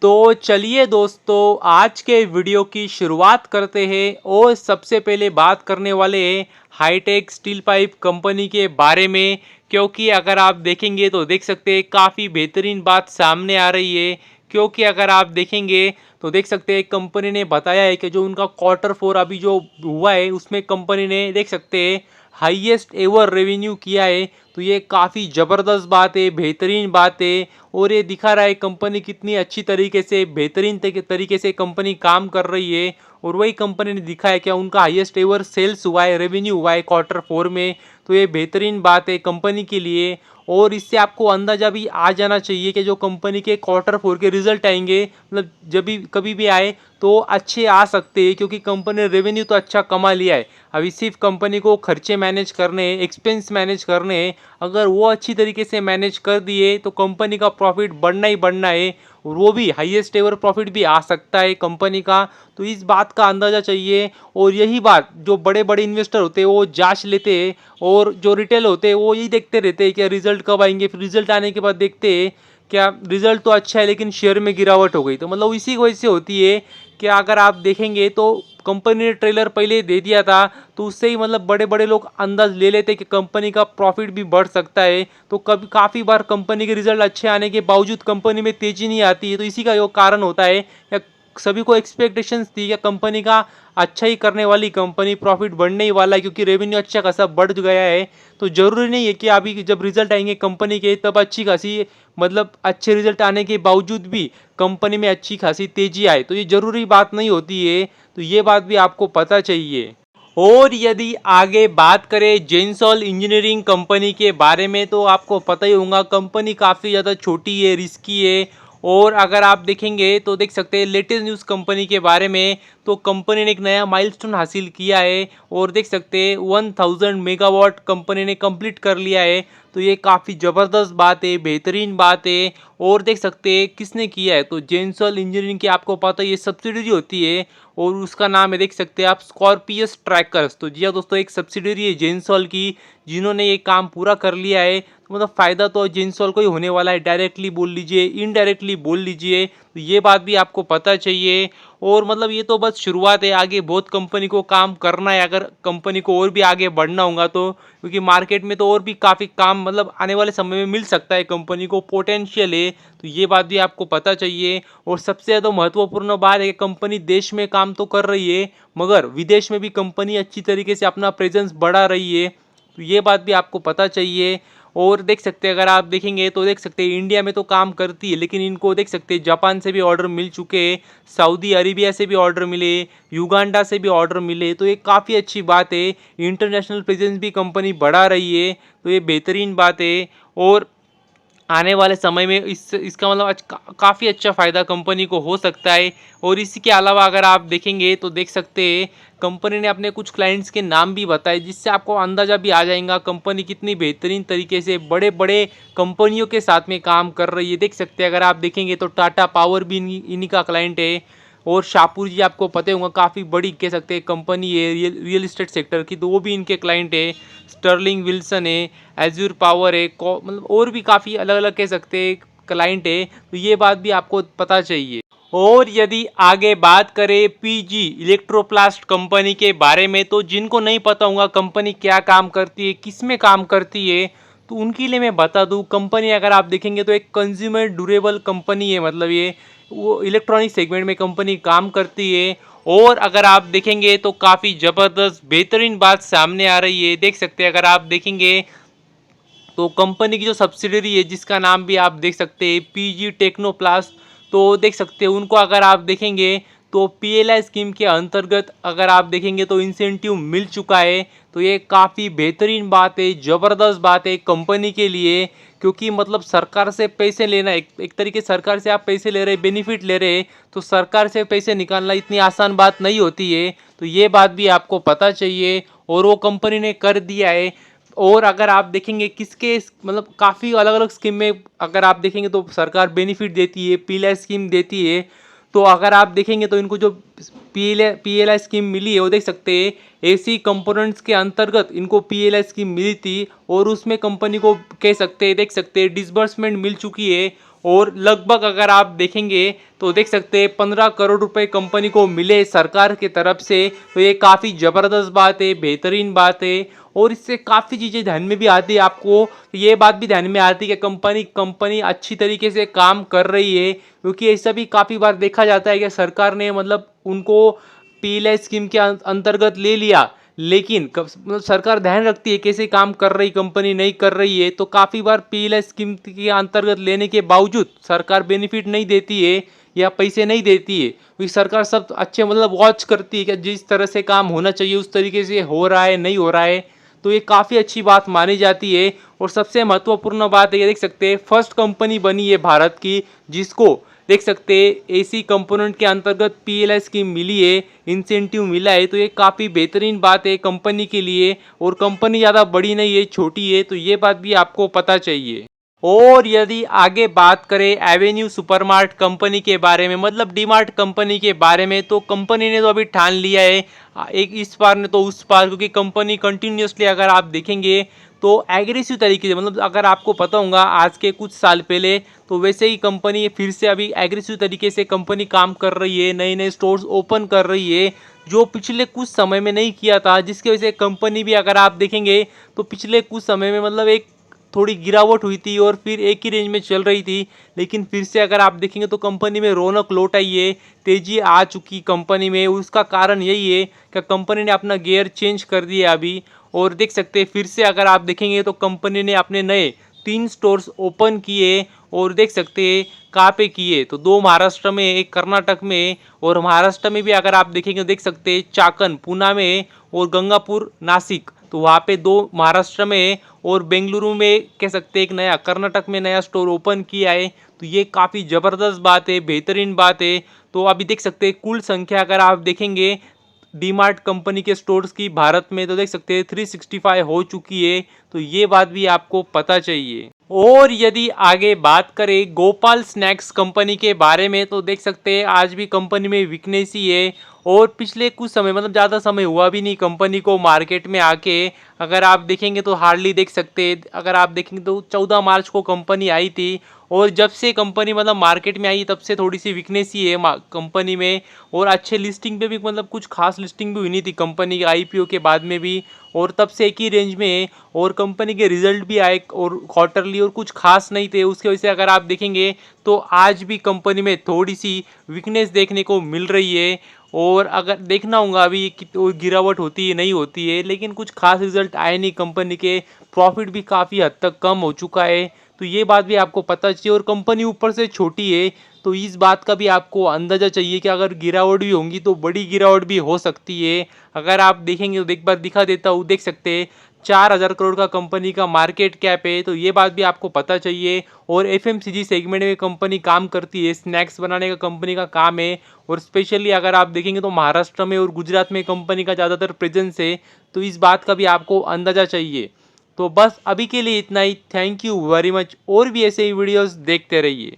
तो चलिए दोस्तों, आज के वीडियो की शुरुआत करते हैं और सबसे पहले बात करने वाले हैं हाईटेक स्टील पाइप कंपनी के बारे में। क्योंकि अगर आप देखेंगे तो देख सकते हैं काफ़ी बेहतरीन बात सामने आ रही है। क्योंकि अगर आप देखेंगे तो देख सकते हैं कंपनी ने बताया है कि जो उनका क्वार्टर 4 अभी जो हुआ है उसमें कंपनी ने देख सकते हैं हाईएस्ट एवर रेवेन्यू किया है। तो ये काफ़ी ज़बरदस्त बात है, बेहतरीन बात है और ये दिखा रहा है कंपनी कितनी अच्छी तरीके से बेहतरीन तरीके से कंपनी काम कर रही है। और वही कंपनी ने दिखा है क्या उनका हाईएस्ट एवर सेल्स हुआ है, रेवेन्यू हुआ है क्वार्टर 4 में। तो ये बेहतरीन बात है कंपनी के लिए। और इससे आपको अंदाज़ा भी आ जाना चाहिए कि जो कंपनी के क्वार्टर 4 के रिजल्ट आएंगे, मतलब जब भी कभी भी आए तो अच्छे आ सकते हैं, क्योंकि कंपनी ने रेवेन्यू तो अच्छा कमा लिया है। अभी सिर्फ कंपनी को खर्चे मैनेज करने हैं, एक्सपेंस मैनेज करने हैं। अगर वो अच्छी तरीके से मैनेज कर दिए तो कंपनी का प्रॉफिट बढ़ना ही बढ़ना है और वो भी हाईएस्ट एवर प्रॉफिट भी आ सकता है कंपनी का। तो इस बात का अंदाज़ा चाहिए। और यही बात जो बड़े बड़े इन्वेस्टर होते हैं वो जांच लेते हैं और जो रिटेल होते हैं वो यही देखते रहते हैं कि रिजल्ट कब आएंगे। फिर रिजल्ट आने के बाद देखते हैं क्या रिजल्ट तो अच्छा है लेकिन शेयर में गिरावट हो गई। तो मतलब इसी वजह से होती है कि अगर आप देखेंगे तो कंपनी ने ट्रेलर पहले दे दिया था तो उससे ही मतलब बड़े बड़े लोग अंदाज ले लेते कि कंपनी का प्रॉफिट भी बढ़ सकता है। तो कभी काफ़ी बार कंपनी के रिजल्ट अच्छे आने के बावजूद कंपनी में तेजी नहीं आती है। तो इसी का यो कारण होता है या सभी को एक्सपेक्टेशंस थी कि कंपनी का अच्छा ही करने वाली कंपनी, प्रॉफिट बढ़ने ही वाला है क्योंकि रेवेन्यू अच्छा खासा बढ़ गया है। तो ज़रूरी नहीं है कि अभी जब रिजल्ट आएंगे कंपनी के तब अच्छी खासी मतलब अच्छे रिजल्ट आने के बावजूद भी कंपनी में अच्छी खासी तेजी आए। तो ये ज़रूरी बात नहीं होती है। तो ये बात भी आपको पता चाहिए। और यदि आगे बात करें जेंसॉल इंजीनियरिंग कंपनी के बारे में तो आपको पता ही होगा कंपनी काफ़ी ज़्यादा छोटी है, रिस्की है। और अगर आप देखेंगे तो देख सकते हैं लेटेस्ट न्यूज़ कंपनी के बारे में, तो कंपनी ने एक नया माइलस्टोन हासिल किया है और देख सकते हैं 1000 मेगावाट कंपनी ने कंप्लीट कर लिया है। तो ये काफ़ी ज़बरदस्त बात है, बेहतरीन बात है। और देख सकते हैं किसने किया है, तो जेंसॉल इंजीनियरिंग की आपको पता है ये सब्सिडरी होती है और उसका नाम है देख सकते हैं आप स्कॉर्पियस ट्रैकर्स। तो जी हाँ दोस्तों, एक सब्सिडरी है जेंसॉल की जिन्होंने ये काम पूरा कर लिया है। तो मतलब फ़ायदा तो जेंसॉल को ही होने वाला है, डायरेक्टली बोल लीजिए इनडायरेक्टली बोल लीजिए। तो ये बात भी आपको पता चाहिए। और मतलब ये तो बस शुरुआत है, आगे बहुत कंपनी को काम करना है अगर कंपनी को और भी आगे बढ़ना होगा तो, क्योंकि मार्केट में तो और भी काफ़ी काम मतलब आने वाले समय में मिल सकता है, कंपनी को पोटेंशियल है। तो ये बात भी आपको पता चाहिए। और सबसे ज़्यादा महत्वपूर्ण बात है कि कंपनी देश में काम तो कर रही है मगर विदेश में भी कंपनी अच्छी तरीके से अपना प्रेजेंस बढ़ा रही है। तो ये बात भी आपको पता चाहिए। और देख सकते हैं अगर आप देखेंगे तो देख सकते हैं इंडिया में तो काम करती है लेकिन इनको देख सकते हैं जापान से भी ऑर्डर मिल चुके हैं, सऊदी अरेबिया से भी ऑर्डर मिले, युगांडा से भी ऑर्डर मिले। तो ये काफ़ी अच्छी बात है, इंटरनेशनल प्रेजेंस भी कंपनी बढ़ा रही है। तो ये बेहतरीन बात है। और आने वाले समय में इसका मतलब काफ़ी अच्छा फ़ायदा कंपनी को हो सकता है। और इसी के अलावा अगर आप देखेंगे तो देख सकते हैं कंपनी ने अपने कुछ क्लाइंट्स के नाम भी बताए जिससे आपको अंदाज़ा भी आ जाएगा कंपनी कितनी बेहतरीन तरीके से बड़े बड़े कंपनियों के साथ में काम कर रही है। देख सकते हैं अगर आप देखेंगे तो टाटा पावर भी इन्हीं का क्लाइंट है। और शाहपुर जी आपको पता होगा काफ़ी बड़ी कह सकते हैं कंपनी है रियल इस्टेट सेक्टर की, तो वो भी इनके क्लाइंट है। स्टर्लिंग विल्सन है, एज्योर पावर है, मतलब और भी काफ़ी अलग अलग कह सकते हैं क्लाइंट है। तो ये बात भी आपको पता चाहिए। और यदि आगे बात करें पीजी इलेक्ट्रोप्लास्ट कंपनी के बारे में, तो जिनको नहीं पता होगा कंपनी क्या काम करती है, किस में काम करती है, तो उनके लिए मैं बता दूं कंपनी अगर आप देखेंगे तो एक कंज्यूमर ड्यूरेबल कंपनी है। मतलब ये वो इलेक्ट्रॉनिक सेगमेंट में कंपनी काम करती है। और अगर आप देखेंगे तो काफ़ी ज़बरदस्त बेहतरीन बात सामने आ रही है। देख सकते हैं अगर आप देखेंगे तो कंपनी की जो सब्सिडरी है जिसका नाम भी आप देख सकते हैं पीजी टेक्नोप्लास्ट, तो देख सकते हैं उनको अगर आप देखेंगे तो पीएलआई स्कीम के अंतर्गत अगर आप देखेंगे तो इंसेंटिव मिल चुका है। तो ये काफ़ी बेहतरीन बात है, ज़बरदस्त बात है कंपनी के लिए। क्योंकि मतलब सरकार से पैसे लेना एक तरीके सरकार से आप पैसे ले रहे, बेनिफिट ले रहे, तो सरकार से पैसे निकालना इतनी आसान बात नहीं होती है। तो ये बात भी आपको पता चाहिए और वो कंपनी ने कर दिया है। और अगर आप देखेंगे किसके मतलब काफ़ी अलग अलग स्कीम में अगर आप देखेंगे तो सरकार बेनिफिट देती है, पीएलआई स्कीम देती है। तो अगर आप देखेंगे तो इनको जो पीएलआई स्कीम मिली है वो देख सकते हैं एसी कंपोनेंट्स के अंतर्गत इनको पीएलआई स्कीम मिली थी और उसमें कंपनी को कह सकते हैं देख सकते हैं डिसबर्समेंट मिल चुकी है। और लगभग अगर आप देखेंगे तो देख सकते हैं 15 करोड़ रुपए कंपनी को मिले सरकार की तरफ से। तो ये काफ़ी ज़बरदस्त बात है, बेहतरीन बात है। और इससे काफ़ी चीज़ें ध्यान में भी आती है, आपको ये बात भी ध्यान में आती है कि कंपनी अच्छी तरीके से काम कर रही है। क्योंकि ऐसा भी काफ़ी बार देखा जाता है कि सरकार ने मतलब उनको पीएलआई स्कीम के अंतर्गत ले लिया, लेकिन मतलब सरकार ध्यान रखती है कैसे काम कर रही कंपनी नहीं कर रही है। तो काफ़ी बार पीएलआई स्कीम के अंतर्गत लेने के बावजूद सरकार बेनिफिट नहीं देती है या पैसे नहीं देती है, क्योंकि सरकार सब अच्छे मतलब वॉच करती है कि जिस तरह से काम होना चाहिए उस तरीके से हो रहा है नहीं हो रहा है। तो ये काफ़ी अच्छी बात मानी जाती है। और सबसे महत्वपूर्ण बात है, ये देख सकते हैं फर्स्ट कंपनी बनी है भारत की जिसको देख सकते हैं एसी कंपोनेंट के अंतर्गत पीएलआई स्कीम मिली है, इंसेंटिव मिला है। तो ये काफ़ी बेहतरीन बात है कंपनी के लिए। और कंपनी ज़्यादा बड़ी नहीं है, छोटी है, तो ये बात भी आपको पता चाहिए। और यदि आगे बात करें एवेन्यू सुपरमार्ट कंपनी के बारे में, मतलब डीमार्ट कंपनी के बारे में, तो कंपनी ने तो अभी ठान लिया है एक इस पार ने तो उस पार, क्योंकि कंपनी कंटिन्यूसली अगर आप देखेंगे तो एग्रेसिव तरीके से, मतलब अगर आपको पता होगा आज के कुछ साल पहले, तो वैसे ही कंपनी फिर से अभी एग्रेसिव तरीके से कंपनी काम कर रही है, नए नए स्टोर्स ओपन कर रही है जो पिछले कुछ समय में नहीं किया था। जिसकी वजह से कंपनी भी अगर आप देखेंगे तो पिछले कुछ समय में मतलब एक थोड़ी गिरावट हुई थी और फिर एक ही रेंज में चल रही थी। लेकिन फिर से अगर आप देखेंगे तो कंपनी में रौनक लौट आई है, तेजी आ चुकी कंपनी में। उसका कारण यही है कि कंपनी ने अपना गियर चेंज कर दिया अभी। और देख सकते हैं फिर से अगर आप देखेंगे तो कंपनी ने अपने नए 3 स्टोर्स ओपन किए। और देख सकते हैं कहाँ पे किए, तो 2 महाराष्ट्र में, एक कर्नाटक में। और महाराष्ट्र में भी अगर आप देखेंगे तो देख सकते हैं चाकन पूना में और गंगापुर नासिक, तो वहाँ पे 2 महाराष्ट्र में। और बेंगलुरु में कह सकते हैं एक नया कर्नाटक में नया स्टोर ओपन किया है। तो ये काफ़ी ज़बरदस्त बात है, बेहतरीन बात है। तो अभी देख सकते हैं कुल संख्या अगर आप देखेंगे डीमार्ट कंपनी के स्टोर्स की भारत में, तो देख सकते हैं 365 हो चुकी है। तो ये बात भी आपको पता चाहिए। और यदि आगे बात करें गोपाल स्नैक्स कंपनी के बारे में, तो देख सकते हैं आज भी कंपनी में वीकनेस ही है। और पिछले कुछ समय, मतलब ज़्यादा समय हुआ भी नहीं कंपनी को मार्केट में आके, अगर आप देखेंगे तो हार्डली देख सकते हैं, अगर आप देखेंगे तो 14 मार्च को कंपनी आई थी। और जब से कंपनी मतलब मार्केट में आई तब से थोड़ी सी वीकनेस ही है कंपनी में। और अच्छे लिस्टिंग पे भी, मतलब कुछ खास लिस्टिंग भी हुई नहीं थी कंपनी के आईपीओ के बाद में भी। और तब से एक ही रेंज में है। और कंपनी के रिजल्ट भी आए और क्वार्टरली और कुछ खास नहीं थे, उसके वजह से अगर आप देखेंगे तो आज भी कंपनी में थोड़ी सी वीकनेस देखने को मिल रही है। और अगर देखना होगा अभी कि तो गिरावट होती है नहीं होती है, लेकिन कुछ खास रिजल्ट आए नहीं कंपनी के। प्रॉफिट भी काफ़ी हद तक कम हो चुका है। तो ये बात भी आपको पता चाहिए। और कंपनी ऊपर से छोटी है, तो इस बात का भी आपको अंदाज़ा चाहिए कि अगर गिरावट भी होंगी तो बड़ी गिरावट भी हो सकती है। अगर आप देखेंगे तो एक बार दिखा देता हूँ, देख सकते हैं 4000 करोड़ का कंपनी का मार्केट कैप है। तो ये बात भी आपको पता चाहिए। और एफएमसीजी सेगमेंट में कंपनी काम करती है, स्नैक्स बनाने का कंपनी का काम है। और स्पेशली अगर आप देखेंगे तो महाराष्ट्र में और गुजरात में कंपनी का ज़्यादातर प्रेजेंस है। तो इस बात का भी आपको अंदाज़ा चाहिए। तो बस अभी के लिए इतना ही। Thank you very much. और भी ऐसे ही वीडियोस देखते रहिए।